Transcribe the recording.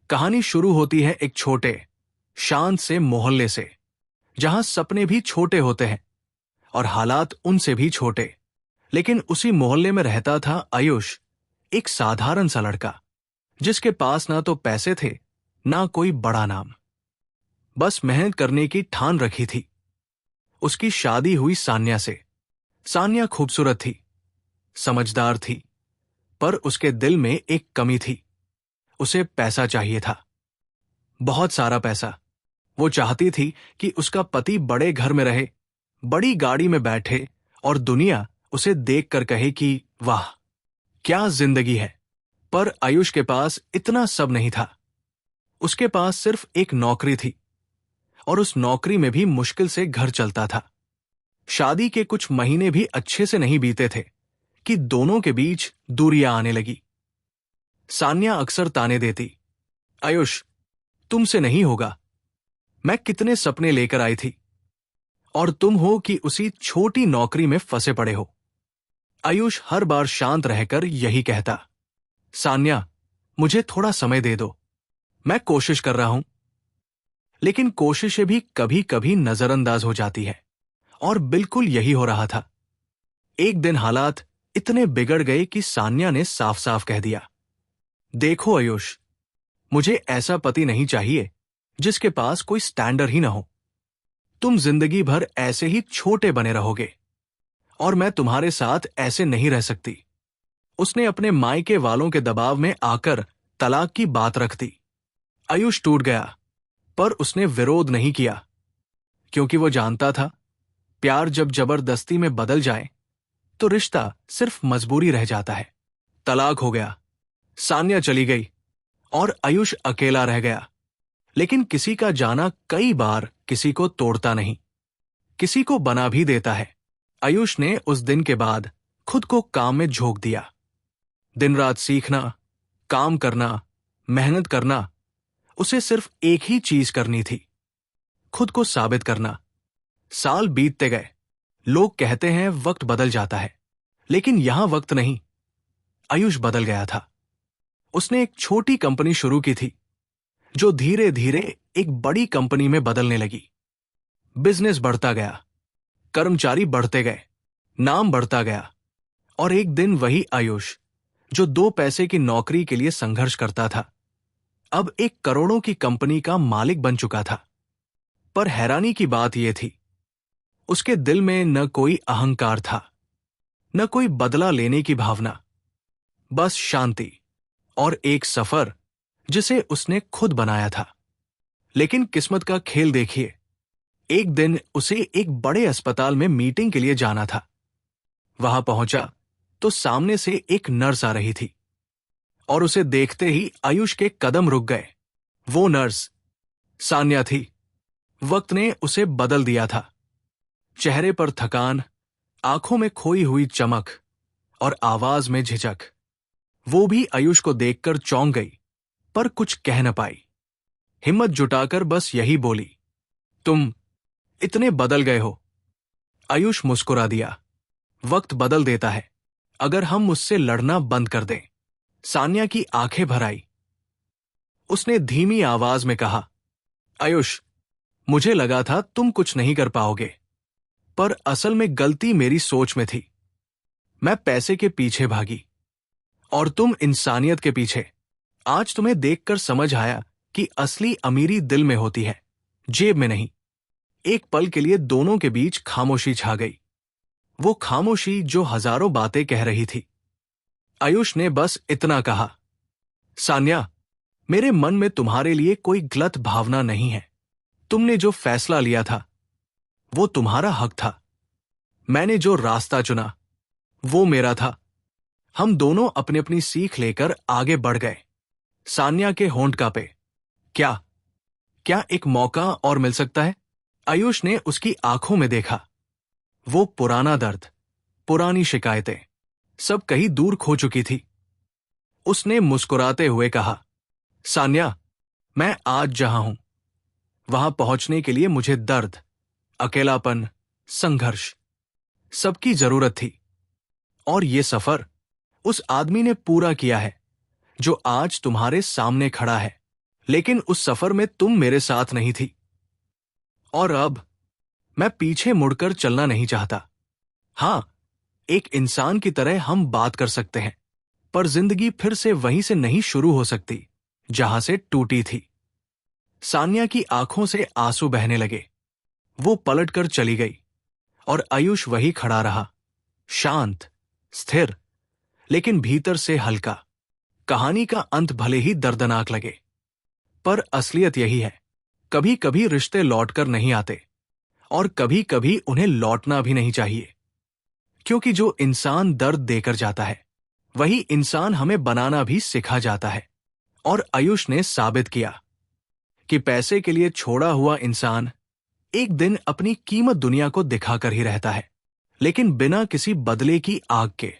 कहानी शुरू होती है एक छोटे शांत से मोहल्ले से, जहां सपने भी छोटे होते हैं और हालात उनसे भी छोटे। लेकिन उसी मोहल्ले में रहता था आयुष, एक साधारण सा लड़का जिसके पास ना तो पैसे थे ना कोई बड़ा नाम, बस मेहनत करने की ठान रखी थी। उसकी शादी हुई सान्या से। सान्या खूबसूरत थी, समझदार थी, पर उसके दिल में एक कमी थी। उसे पैसा चाहिए था, बहुत सारा पैसा। वो चाहती थी कि उसका पति बड़े घर में रहे, बड़ी गाड़ी में बैठे और दुनिया उसे देखकर कहे कि वाह क्या जिंदगी है। पर आयुष के पास इतना सब नहीं था। उसके पास सिर्फ एक नौकरी थी और उस नौकरी में भी मुश्किल से घर चलता था। शादी के कुछ महीने भी अच्छे से नहीं बीते थे कि दोनों के बीच दूरियां आने लगी। सान्या अक्सर ताने देती, आयुष तुमसे नहीं होगा, मैं कितने सपने लेकर आई थी और तुम हो कि उसी छोटी नौकरी में फंसे पड़े हो। आयुष हर बार शांत रहकर यही कहता, सान्या मुझे थोड़ा समय दे दो, मैं कोशिश कर रहा हूं। लेकिन कोशिशें भी कभी कभी नजरअंदाज हो जाती है और बिल्कुल यही हो रहा था। एक दिन हालात इतने बिगड़ गए कि सान्या ने साफ साफ कह दिया, देखो आयुष, मुझे ऐसा पति नहीं चाहिए जिसके पास कोई स्टैंडर्ड ही ना हो। तुम जिंदगी भर ऐसे ही छोटे बने रहोगे और मैं तुम्हारे साथ ऐसे नहीं रह सकती। उसने अपने मायके वालों के दबाव में आकर तलाक की बात रख दी। आयुष टूट गया, पर उसने विरोध नहीं किया, क्योंकि वो जानता था प्यार जब जबरदस्ती में बदल जाए तो रिश्ता सिर्फ मजबूरी रह जाता है। तलाक हो गया, सान्या चली गई और आयुष अकेला रह गया। लेकिन किसी का जाना कई बार किसी को तोड़ता नहीं, किसी को बना भी देता है। आयुष ने उस दिन के बाद खुद को काम में झोंक दिया। दिन रात सीखना, काम करना, मेहनत करना। उसे सिर्फ एक ही चीज करनी थी, खुद को साबित करना। साल बीतते गए। लोग कहते हैं वक्त बदल जाता है, लेकिन यहां वक्त नहीं, आयुष बदल गया था। उसने एक छोटी कंपनी शुरू की थी जो धीरे धीरे एक बड़ी कंपनी में बदलने लगी। बिजनेस बढ़ता गया, कर्मचारी बढ़ते गए, नाम बढ़ता गया और एक दिन वही आयुष जो 2 पैसे की नौकरी के लिए संघर्ष करता था, अब एक करोड़ों की कंपनी का मालिक बन चुका था। पर हैरानी की बात यह थी, उसके दिल में न कोई अहंकार था, न कोई बदला लेने की भावना, बस शांति और एक सफर जिसे उसने खुद बनाया था। लेकिन किस्मत का खेल देखिए, एक दिन उसे एक बड़े अस्पताल में मीटिंग के लिए जाना था। वहां पहुंचा तो सामने से एक नर्स आ रही थी और उसे देखते ही आयुष के कदम रुक गए। वो नर्स सान्या थी। वक्त ने उसे बदल दिया था। चेहरे पर थकान, आंखों में खोई हुई चमक और आवाज में झिझक। वो भी आयुष को देखकर चौंक गई, पर कुछ कह न पाई। हिम्मत जुटाकर बस यही बोली, तुम इतने बदल गए हो। आयुष मुस्कुरा दिया, वक्त बदल देता है अगर हम मुझसे लड़ना बंद कर दें। सान्या की आंखें भर आई। उसने धीमी आवाज में कहा, आयुष मुझे लगा था तुम कुछ नहीं कर पाओगे, पर असल में गलती मेरी सोच में थी। मैं पैसे के पीछे भागी और तुम इंसानियत के पीछे। आज तुम्हें देखकर समझ आया कि असली अमीरी दिल में होती है, जेब में नहीं। एक पल के लिए दोनों के बीच खामोशी छा गई, वो खामोशी जो हजारों बातें कह रही थी। आयुष ने बस इतना कहा, सान्या मेरे मन में तुम्हारे लिए कोई गलत भावना नहीं है। तुमने जो फैसला लिया था वो तुम्हारा हक था। मैंने जो रास्ता चुना वो मेरा था। हम दोनों अपनी अपनी सीख लेकर आगे बढ़ गए। सान्या के होंठ कांपे। क्या क्या एक मौका और मिल सकता है? आयुष ने उसकी आंखों में देखा। वो पुराना दर्द, पुरानी शिकायतें सब कहीं दूर खो चुकी थी। उसने मुस्कुराते हुए कहा, सान्या मैं आज जहां हूं वहां पहुंचने के लिए मुझे दर्द, अकेलापन, संघर्ष सबकी जरूरत थी। और ये सफर उस आदमी ने पूरा किया है जो आज तुम्हारे सामने खड़ा है। लेकिन उस सफर में तुम मेरे साथ नहीं थी। और अब मैं पीछे मुड़कर चलना नहीं चाहता। हां, एक इंसान की तरह हम बात कर सकते हैं, पर जिंदगी फिर से वहीं से नहीं शुरू हो सकती जहां से टूटी थी। सान्या की आंखों से आंसू बहने लगे। वो पलटकर चली गई और आयुष वही खड़ा रहा, शांत, स्थिर, लेकिन भीतर से हल्का। कहानी का अंत भले ही दर्दनाक लगे, पर असलियत यही है, कभी कभी रिश्ते लौटकर नहीं आते, और कभी कभी उन्हें लौटना भी नहीं चाहिए। क्योंकि जो इंसान दर्द देकर जाता है, वही इंसान हमें बनाना भी सिखा जाता है। और आयुष ने साबित किया कि पैसे के लिए छोड़ा हुआ इंसान एक दिन अपनी कीमत दुनिया को दिखाकर ही रहता है, लेकिन बिना किसी बदले की आग के।